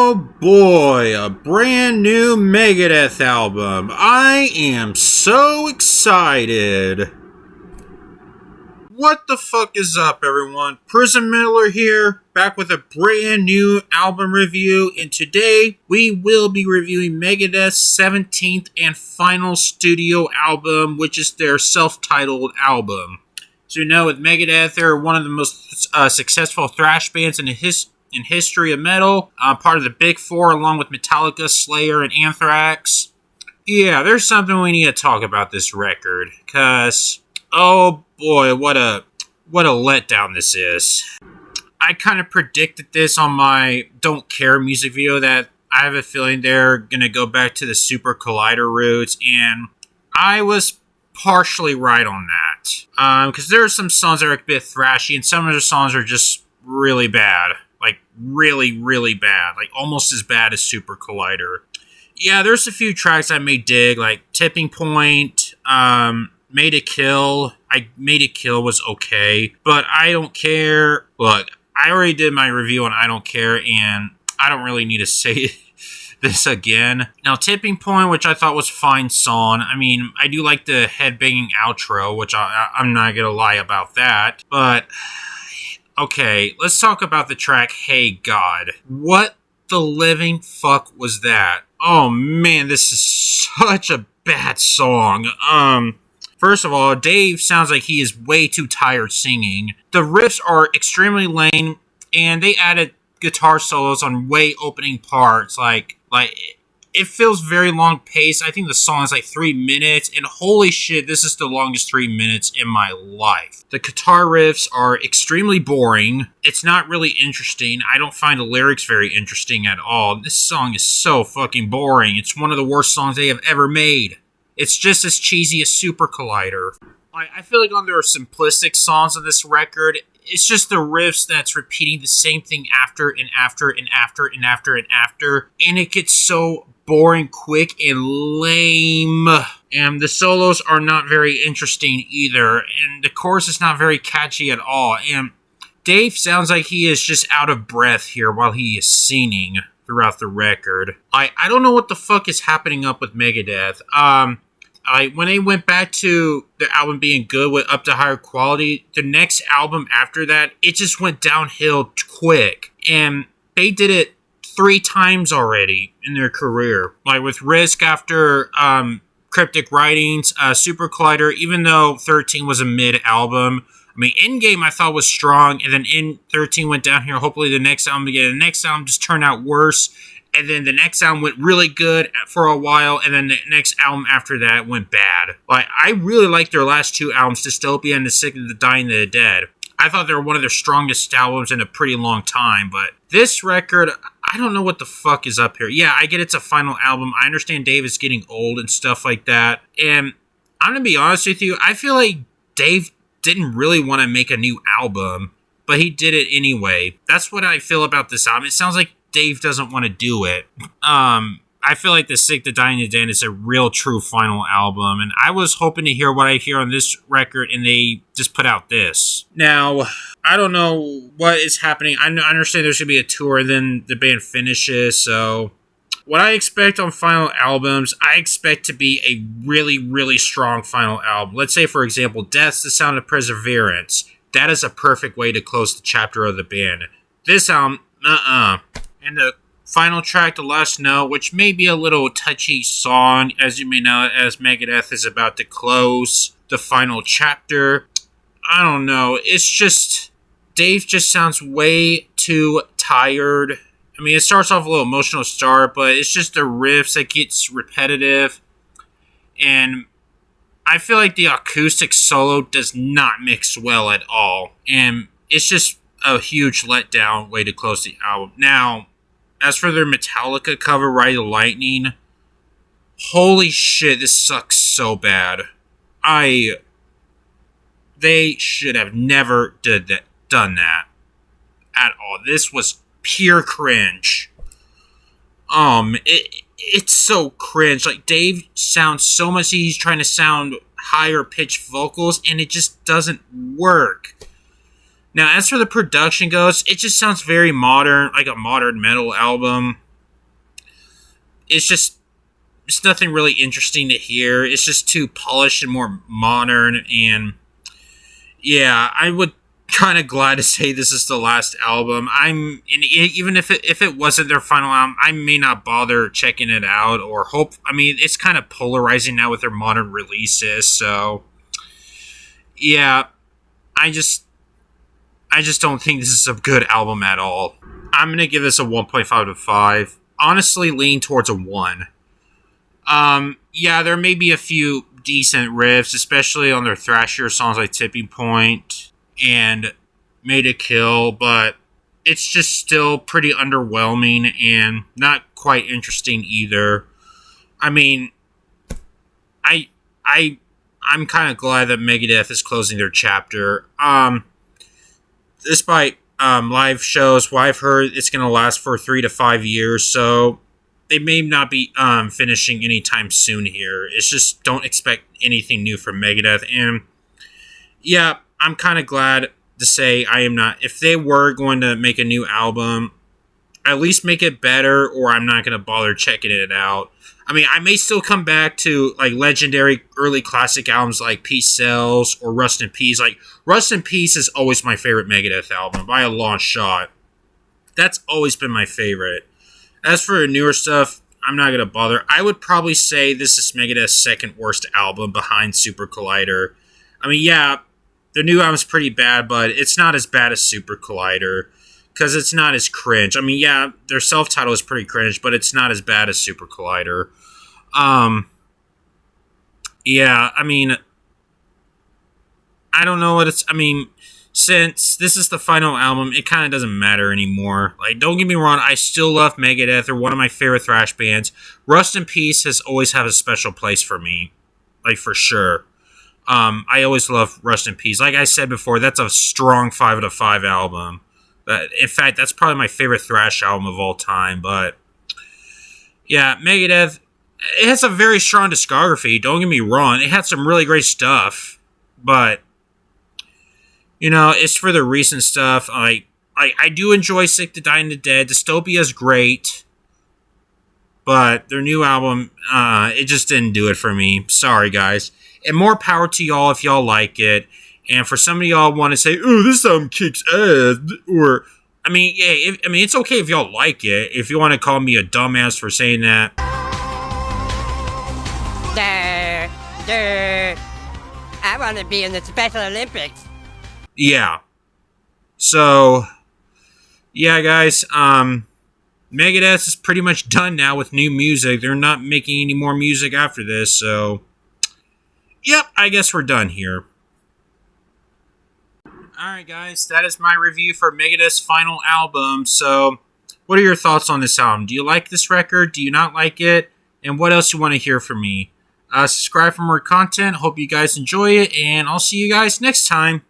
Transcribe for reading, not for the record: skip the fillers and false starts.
Oh boy, a brand new Megadeth album. I am so excited. What the fuck is up, everyone? Prism Miller here, back with a brand new album review, and today we will be reviewing Megadeth's 17th and final studio album, which is their self-titled album. So you know, with Megadeth, they're one of the most successful thrash bands in history of metal, part of the Big Four, along with Metallica, Slayer, and Anthrax. Yeah, there's something we need to talk about this record, cause oh boy, what a letdown this is. I kind of predicted this on my Don't Care music video that I have a feeling they're gonna go back to the Super Collider roots, and I was partially right on that. Because there are some songs that are a bit thrashy, and some of the songs are just really bad. Like, really, really bad. Like, almost as bad as Super Collider. Yeah, there's a few tracks I may dig, like Tipping Point, Made to Kill. Made to Kill was okay, but I Don't Care. Look, I already did my review on I Don't Care, and I don't really need to say this again. Now, Tipping Point, which I thought was a fine song. I mean, I do like the headbanging outro, which I'm not gonna lie about that, but okay, let's talk about the track Hey God. What the living fuck was that? Oh man, this is such a bad song. First of all, Dave sounds like he is way too tired singing. The riffs are extremely lame, and they added guitar solos on way opening parts. Like it feels very long paced. I think the song is like 3 minutes, and holy shit, this is the longest 3 minutes in my life. The guitar riffs are extremely boring. It's not really interesting. I don't find the lyrics very interesting at all. This song is so fucking boring. It's one of the worst songs they have ever made. It's just as cheesy as Super Collider. I feel like on their simplistic songs on this record, it's just the riffs that's repeating the same thing after and after and after and after and after, and it gets so boring quick and lame. And the solos are not very interesting either, and the chorus is not very catchy at all, and Dave sounds like he is just out of breath here while he is singing throughout the record. I don't know what the fuck is happening up with Megadeth. When they went back to the album being good with Up to Higher Quality, the next album after that, it just went downhill quick. And they did it 3 times already in their career. Like with Risk after Cryptic Writings, Super Collider, even though 13 was a mid-album. I mean, Endgame I thought was strong, and then 13 went down here. Hopefully the next album again. The next album just turned out worse. And then the next album went really good for a while, and then the next album after that went bad. Like, I really liked their last 2 albums, Dystopia and The Sick and the Dying and the Dead. I thought they were one of their strongest albums in a pretty long time, but this record, I don't know what the fuck is up here. Yeah, I get it's a final album. I understand Dave is getting old and stuff like that. And I'm gonna be honest with you, I feel like Dave didn't really want to make a new album, but he did it anyway. That's what I feel about this album. It sounds like Dave doesn't want to do it. I feel like The Sick, The Dying, The Dead is a real true final album, and I was hoping to hear what I hear on this record, and they just put out this. Now, I don't know what is happening. I understand there's going to be a tour, and then the band finishes, so what I expect on final albums, I expect to be a really, really strong final album. Let's say, for example, Death's The Sound of Perseverance. That is a perfect way to close the chapter of the band. This album, And the final track, The Last Note, which may be a little touchy song, as you may know, as Megadeth is about to close the final chapter. I don't know. It's just, Dave just sounds way too tired. I mean, it starts off a little emotional start, but it's just the riffs that gets repetitive. And I feel like the acoustic solo does not mix well at all. And it's just a huge letdown way to close the album. Now, as for their Metallica cover, Ride the Lightning, holy shit, this sucks so bad. They should have never done that at all. This was pure cringe. It's so cringe. Like, Dave sounds so much, he's trying to sound higher pitched vocals, and it just doesn't work. Now, as for the production goes, it just sounds very modern, like a modern metal album. it's nothing really interesting to hear. It's just too polished and more modern. And yeah, I would kind of glad to say this is the last album. Even if it wasn't their final album, I may not bother checking it out or hope. I mean, it's kind of polarizing now with their modern releases. So yeah, I just don't think this is a good album at all. I'm gonna give this a 1.5 to 5. Honestly, lean towards a 1. Yeah, there may be a few decent riffs, especially on their thrashier songs like Tipping Point and Made a Kill, but it's just still pretty underwhelming and not quite interesting either. I mean, I'm kind of glad that Megadeth is closing their chapter. Despite live shows, well, I've heard it's going to last for 3 to 5 years, so they may not be finishing anytime soon here. It's just don't expect anything new from Megadeth. And yeah, I'm kind of glad to say I am not. If they were going to make a new album, at least make it better, or I'm not going to bother checking it out. I mean, I may still come back to like legendary early classic albums like Peace Sells or Rust in Peace. Like Rust in Peace is always my favorite Megadeth album by a long shot. That's always been my favorite. As for newer stuff, I'm not going to bother. I would probably say this is Megadeth's second worst album behind Super Collider. I mean, yeah, their new album's pretty bad, but it's not as bad as Super Collider because it's not as cringe. I mean, yeah, their self-title is pretty cringe, but it's not as bad as Super Collider. Yeah, I mean, I don't know what it's... I mean, since this is the final album, it kind of doesn't matter anymore. Like, don't get me wrong, I still love Megadeth. They're one of my favorite thrash bands. Rust in Peace has always had a special place for me. Like, for sure. I always love Rust in Peace. Like I said before, that's a strong 5 out of 5 album. In fact, that's probably my favorite thrash album of all time. But, yeah, Megadeth, it has a very strong discography. Don't get me wrong. It had some really great stuff. But, you know, it's for the recent stuff. I do enjoy Sick to Die in the Dead. Dystopia is great. But their new album, it just didn't do it for me. Sorry, guys. And more power to y'all if y'all like it. And for some of y'all want to say, "Oh, this album kicks ass," or I mean, yeah, it's okay if y'all like it. If you want to call me a dumbass for saying that, I want to be in the Special Olympics. Yeah. So, yeah, guys. Megadeth is pretty much done now with new music. They're not making any more music after this. So, yep, I guess we're done here. Alright guys, that is my review for Megadeth's final album. So, what are your thoughts on this album? Do you like this record? Do you not like it? And what else you want to hear from me? Subscribe for more content. Hope you guys enjoy it, and I'll see you guys next time.